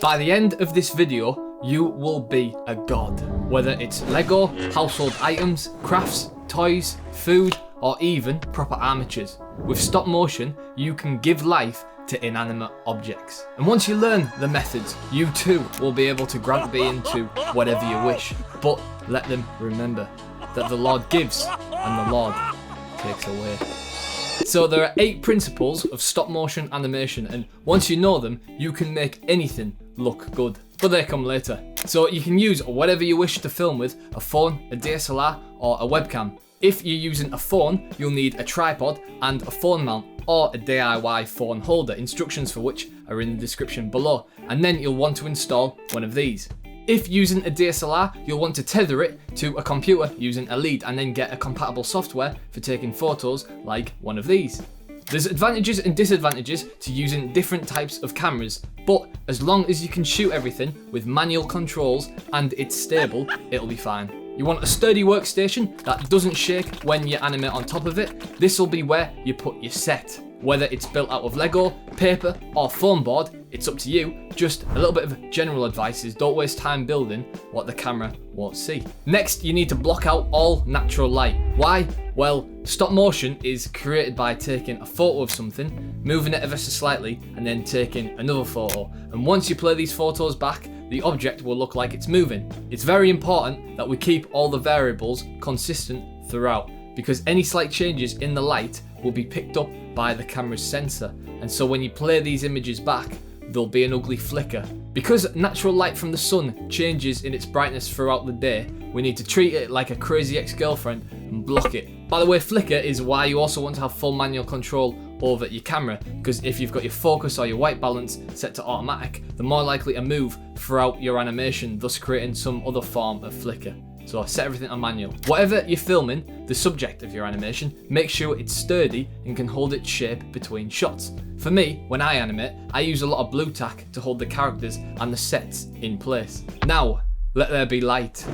By the end of this video, you will be a god. Whether it's Lego, household items, crafts, toys, food, or even proper armatures. With stop motion, you can give life to inanimate objects. And once you learn the methods, you too will be able to grant being to whatever you wish. But let them remember that the Lord gives and the Lord takes away. So there are 8 principles of stop motion animation, and once you know them, you can make anything look good. But they come later. So you can use whatever you wish to film with: a phone, a DSLR, or a webcam. If you're using a phone, you'll need a tripod and a phone mount, or a DIY phone holder, instructions for which are in the description below. And then you'll want to install one of these. If using a DSLR, you'll want to tether it to a computer using a lead and then get a compatible software for taking photos like one of these. There's advantages and disadvantages to using different types of cameras, but as long as you can shoot everything with manual controls and it's stable, it'll be fine. You want a sturdy workstation that doesn't shake when you animate on top of it. This will be where you put your set. Whether it's built out of Lego, paper, or foam board, it's up to you. Just a little bit of general advice is don't waste time building what the camera won't see. Next, you need to block out all natural light. Why? Well, stop motion is created by taking a photo of something, moving it ever so slightly, and then taking another photo. And once you play these photos back, the object will look like it's moving. It's very important that we keep all the variables consistent throughout, because any slight changes in the light will be picked up by the camera's sensor, and so when you play these images back, there'll be an ugly flicker. Because natural light from the sun changes in its brightness throughout the day, we need to treat it like a crazy ex-girlfriend and block it. By the way, flicker is why you also want to have full manual control over your camera, because if you've got your focus or your white balance set to automatic, they're more likely to move throughout your animation, thus creating some other form of flicker. So set everything on manual. Whatever you're filming, the subject of your animation, make sure it's sturdy and can hold its shape between shots. For me, when I animate, I use a lot of blue tack to hold the characters and the sets in place. Now, let there be light.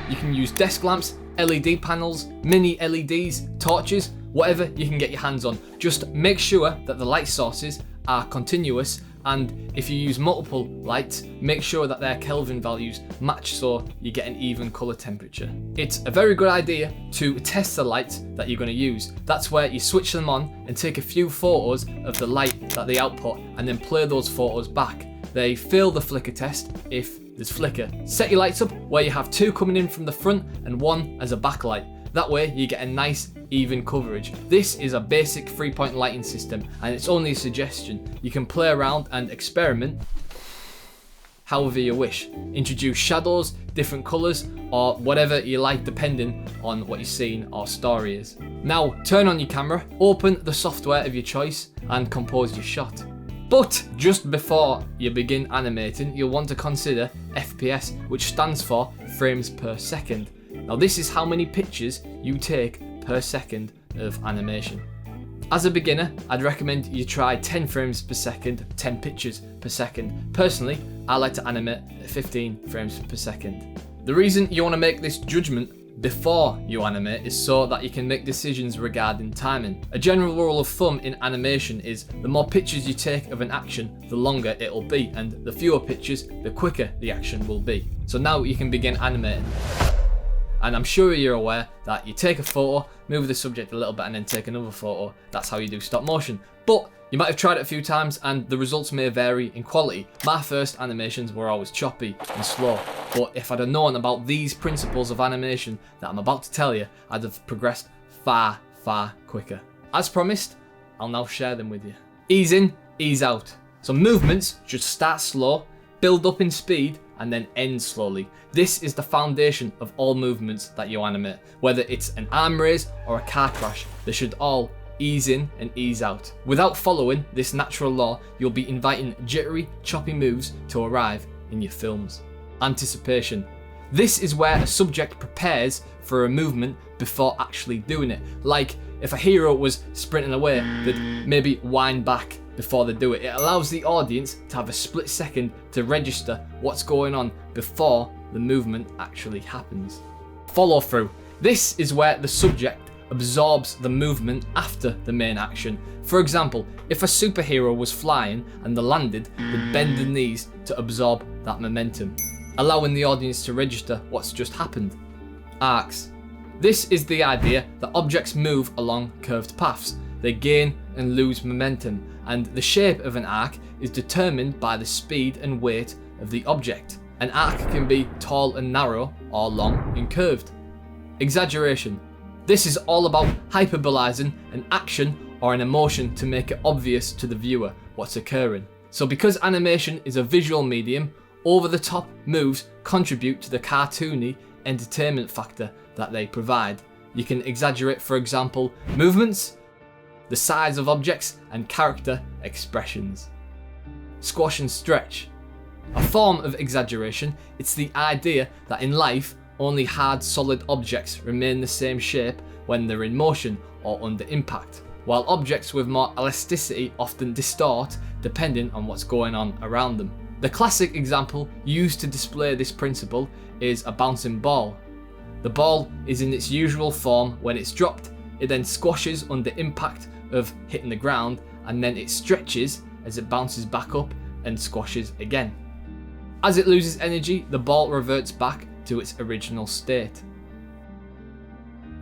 You can use desk lamps, LED panels, mini LEDs, torches, whatever you can get your hands on. Just make sure that the light sources are continuous, and if you use multiple lights, make sure that their Kelvin values match so you get an even colour temperature. It's a very good idea to test the lights that you're going to use. That's where you switch them on and take a few photos of the light that they output and then play those photos back. They fail the flicker test if there's flicker. Set your lights up where you have 2 coming in from the front and 1 as a backlight. That way you get a nice even coverage. This is a basic 3-point lighting system and it's only a suggestion. You can play around and experiment however you wish. Introduce shadows, different colours, or whatever you like depending on what your scene or story is. Now turn on your camera, open the software of your choice and compose your shot. But just before you begin animating, you'll want to consider FPS, which stands for frames per second. Now this is how many pictures you take per second of animation. As a beginner, I'd recommend you try 10 frames per second, 10 pictures per second. Personally, I like to animate at 15 frames per second. The reason you want to make this judgment before you animate is so that you can make decisions regarding timing. A general rule of thumb in animation is the more pictures you take of an action, the longer it'll be, and the fewer pictures, the quicker the action will be. So now you can begin animating. And I'm sure you're aware that you take a photo, move the subject a little bit and then take another photo. That's how you do stop motion. But you might have tried it a few times and the results may vary in quality. My first animations were always choppy and slow, but if I'd have known about these principles of animation that I'm about to tell you, I'd have progressed far, far quicker. As promised, I'll now share them with you. Ease in, ease out. So movements should start slow, build up in speed, and then end slowly. This is the foundation of all movements that you animate. Whether it's an arm raise or a car crash, they should all ease in and ease out. Without following this natural law, you'll be inviting jittery, choppy moves to arrive in your films. Anticipation. This is where a subject prepares for a movement before actually doing it. Like if a hero was sprinting away, they'd maybe wind back before they do it. It allows the audience to have a split second to register what's going on before the movement actually happens. Follow through. This is where the subject absorbs the movement after the main action. For example, if a superhero was flying and they landed, they'd bend the knees to absorb that momentum, allowing the audience to register what's just happened. Arcs. This is the idea that objects move along curved paths. They gain and lose momentum, and the shape of an arc is determined by the speed and weight of the object. An arc can be tall and narrow, or long and curved. Exaggeration. This is all about hyperbolizing an action or an emotion to make it obvious to the viewer what's occurring. So because animation is a visual medium, over-the-top moves contribute to the cartoony entertainment factor that they provide. You can exaggerate, for example, movements, the size of objects, and character expressions. Squash and stretch. A form of exaggeration, it's the idea that in life, only hard, solid objects remain the same shape when they're in motion or under impact, while objects with more elasticity often distort depending on what's going on around them. The classic example used to display this principle is a bouncing ball. The ball is in its usual form when it's dropped, it then squashes under impact of hitting the ground, and then it stretches as it bounces back up and squashes again. As it loses energy, the ball reverts back to its original state.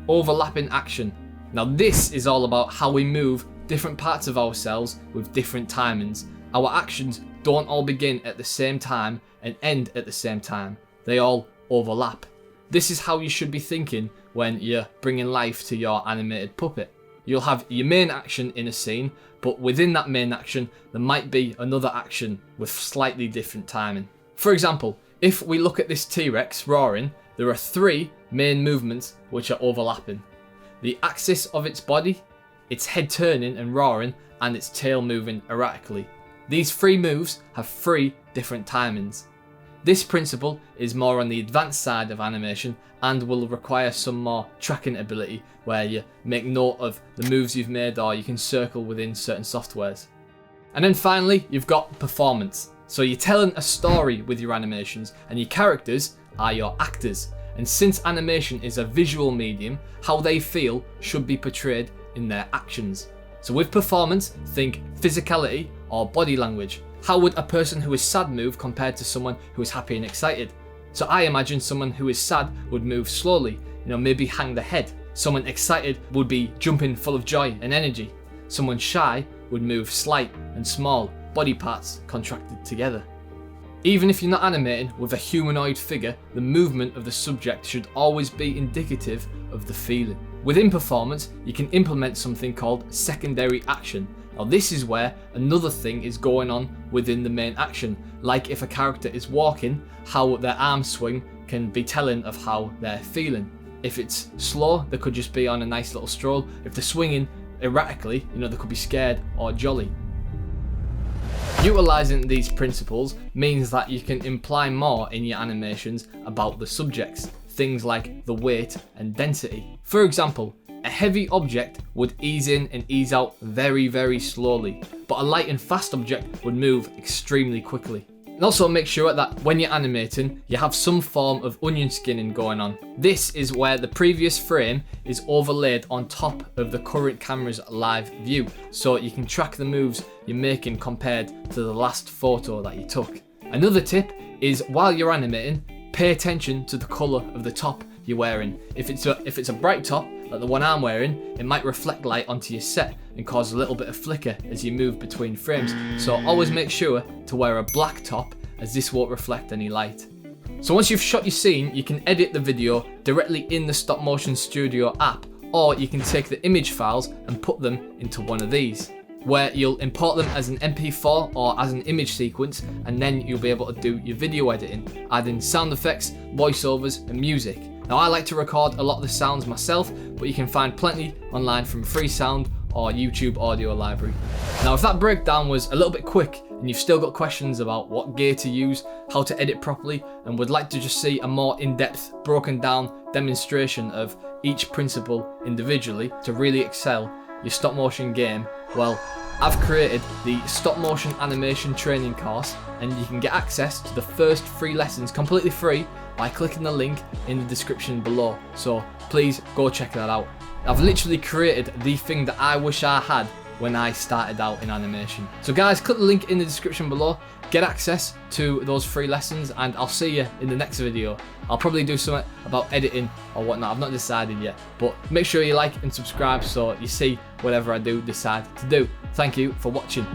Overlapping action. Now this is all about how we move different parts of ourselves with different timings. Our actions don't all begin at the same time and end at the same time. They all overlap. This is how you should be thinking when you're bringing life to your animated puppet. You'll have your main action in a scene, but within that main action, there might be another action with slightly different timing. For example, if we look at this T-Rex roaring, there are 3 main movements which are overlapping. The axis of its body, its head turning and roaring, and its tail moving erratically. These 3 moves have 3 different timings. This principle is more on the advanced side of animation and will require some more tracking ability where you make note of the moves you've made, or you can circle within certain softwares. And then finally, you've got performance. So you're telling a story with your animations, and your characters are your actors. And since animation is a visual medium, how they feel should be portrayed in their actions. So with performance, think physicality or body language. How would a person who is sad move compared to someone who is happy and excited? So I imagine someone who is sad would move slowly, maybe hang the head. Someone excited would be jumping full of joy and energy. Someone shy would move slight and small, body parts contracted together. Even if you're not animating with a humanoid figure, the movement of the subject should always be indicative of the feeling. Within performance, you can implement something called secondary action. Now this is where another thing is going on within the main action. Like if a character is walking, how their arms swing can be telling of how they're feeling. If it's slow, they could just be on a nice little stroll. If they're swinging erratically, they could be scared or jolly. Utilising these principles means that you can imply more in your animations about the subjects, things like the weight and density. For example, a heavy object would ease in and ease out very, very slowly, but a light and fast object would move extremely quickly. And also make sure that when you're animating, you have some form of onion skinning going on. This is where the previous frame is overlaid on top of the current camera's live view, so you can track the moves you're making compared to the last photo that you took. Another tip is while you're animating, pay attention to the colour of the top you're wearing. If it's a bright top, like the one I'm wearing, it might reflect light onto your set and cause a little bit of flicker as you move between frames. So always make sure to wear a black top, as this won't reflect any light. So once you've shot your scene, you can edit the video directly in the Stop Motion Studio app, or you can take the image files and put them into one of these, where you'll import them as an MP4 or as an image sequence, and then you'll be able to do your video editing, adding sound effects, voiceovers and music. Now I like to record a lot of the sounds myself, but you can find plenty online from Freesound or YouTube Audio Library. Now if that breakdown was a little bit quick and you've still got questions about what gear to use, how to edit properly, and would like to just see a more in-depth, broken down demonstration of each principle individually to really excel your stop motion game, well, I've created the stop motion animation training course, and you can get access to the first 3 lessons completely free by clicking the link in the description below. So please go check that out. I've literally created the thing that I wish I had when I started out in animation. So guys, click the link in the description below, get access to those free lessons, and I'll see you in the next video. I'll probably do something about editing or whatnot, I've not decided yet, but make sure you like and subscribe so you see whatever I do decide to do. Thank you for watching.